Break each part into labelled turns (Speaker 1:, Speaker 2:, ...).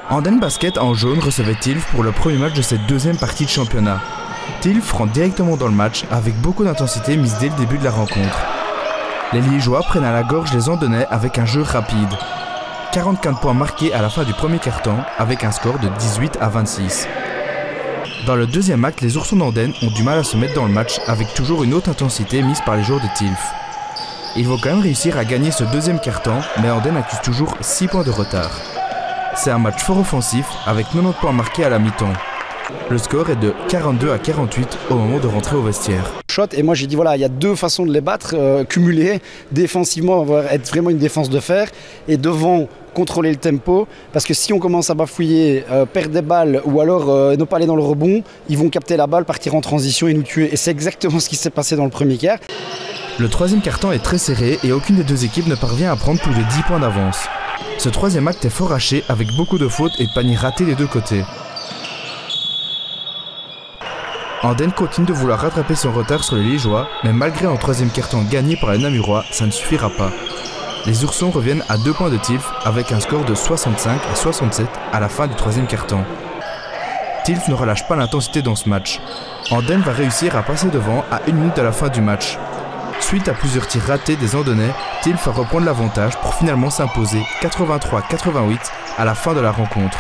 Speaker 1: Andenne Basket en jaune recevait Tilff pour le premier match de cette deuxième partie de championnat. Tilff rentre directement dans le match avec beaucoup d'intensité mise dès le début de la rencontre. Les Liégeois prennent à la gorge les Andennais avec un jeu rapide. 44 points marqués à la fin du premier quart-temps avec un score de 18-26. Dans le deuxième acte, les Oursons d'Andenne ont du mal à se mettre dans le match avec toujours une haute intensité mise par les joueurs de Tilff. Ils vont quand même réussir à gagner ce deuxième quart-temps, mais Andenne accuse toujours 6 points de retard. C'est un match fort offensif avec 90 points marqués à la mi-temps. Le score est de 42-48 au moment de rentrer au vestiaire.
Speaker 2: Et moi j'ai dit voilà, il y a deux façons de les battre, cumuler, défensivement être vraiment une défense de fer et devant contrôler le tempo, parce que si on commence à bafouiller, perdre des balles ou alors ne pas aller dans le rebond, ils vont capter la balle, partir en transition et nous tuer. Et c'est exactement ce qui s'est passé dans le premier quart.
Speaker 1: Le troisième quart-temps est très serré et aucune des deux équipes ne parvient à prendre plus de 10 points d'avance. Ce troisième acte est fort haché avec beaucoup de fautes et de paniers ratés des deux côtés. Andenne continue de vouloir rattraper son retard sur les Liégeois, mais malgré un troisième quart-temps gagné par les Namurois, ça ne suffira pas. Les Oursons reviennent à 2 points de Tilff avec un score de 65-67 à la fin du troisième quart-temps. Tilff ne relâche pas l'intensité dans ce match. Andenne va réussir à passer devant à 1 minute de la fin du match. Suite à plusieurs tirs ratés des Andennais, Tilff va reprendre l'avantage pour finalement s'imposer 83-88 à la fin de la rencontre.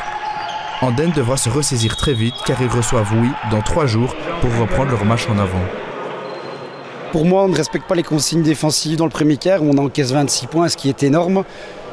Speaker 1: Andenne devra se ressaisir très vite car ils reçoivent Oui dans 3 jours pour reprendre leur match en avant.
Speaker 2: Pour moi, on ne respecte pas les consignes défensives dans le premier quart, où on encaisse 26 points, ce qui est énorme.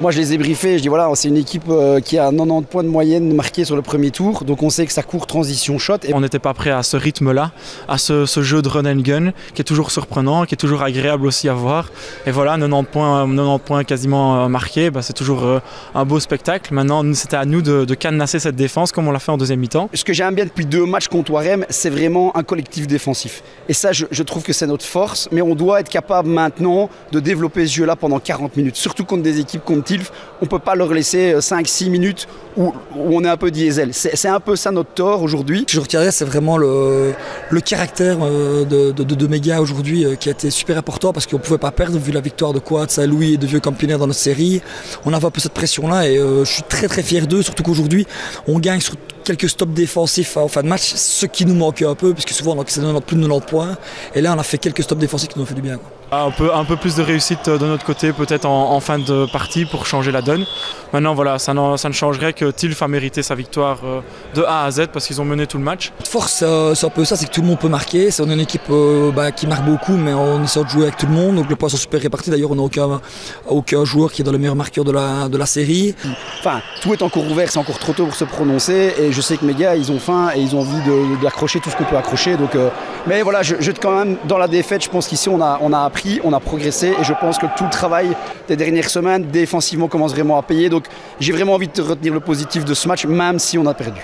Speaker 2: Moi, je les ai briefés, je dis voilà, c'est une équipe qui a 90 points de moyenne marqués sur le premier tour, donc on sait que ça court transition shot.
Speaker 3: On n'était pas prêt à ce rythme-là, à ce jeu de run and gun, qui est toujours surprenant, qui est toujours agréable aussi à voir. Et voilà, 90 points quasiment marqués, c'est toujours un beau spectacle. Maintenant, c'était à nous de cadenasser cette défense, comme on l'a fait en deuxième mi-temps.
Speaker 2: Ce que j'aime bien depuis 2 matchs contre Warem, c'est vraiment un collectif défensif. Et ça, je trouve que c'est notre force, mais on doit être capable maintenant de développer ce jeu-là pendant 40 minutes, surtout contre des équipes comme Tilff. On ne peut pas leur laisser 5-6 minutes où on est un peu diesel. C'est un peu ça notre tort aujourd'hui.
Speaker 4: Ce que je retiendrai, c'est vraiment le caractère de mes gars aujourd'hui qui a été super important parce qu'on ne pouvait pas perdre vu la victoire de Quad, Saint-Louis et de Vieux Campinaire dans notre série. On avait un peu cette pression-là et je suis très très fier d'eux, surtout qu'aujourd'hui on gagne sur quelques stops défensifs en fin de match, ce qui nous manquait un peu, puisque souvent on encaissait plus de 90 points. Et là on a fait quelques stops défensifs qui nous ont fait du bien.
Speaker 3: Un peu plus de réussite de notre côté, peut-être en fin de partie pour changer la donne. Maintenant voilà, ça ne changerait que Tilff a mérité sa victoire de A à Z parce qu'ils ont mené tout le match.
Speaker 4: Notre force, c'est un peu ça, c'est que tout le monde peut marquer. On est une équipe qui marque beaucoup, mais on essaie de jouer avec tout le monde. Donc les points sont super répartis. D'ailleurs, on n'a aucun joueur qui est dans les meilleurs marqueurs de la série.
Speaker 2: Enfin, tout est encore ouvert, c'est encore trop tôt pour se prononcer. Et je sais que mes gars, ils ont faim et ils ont envie d'accrocher tout ce qu'on peut accrocher. Donc, mais voilà, quand même, dans la défaite, je pense qu'ici, on a appris, on a progressé. Et je pense que tout le travail des dernières semaines, défensivement, commence vraiment à payer. Donc, j'ai vraiment envie de retenir le positif de ce match, même si on a perdu.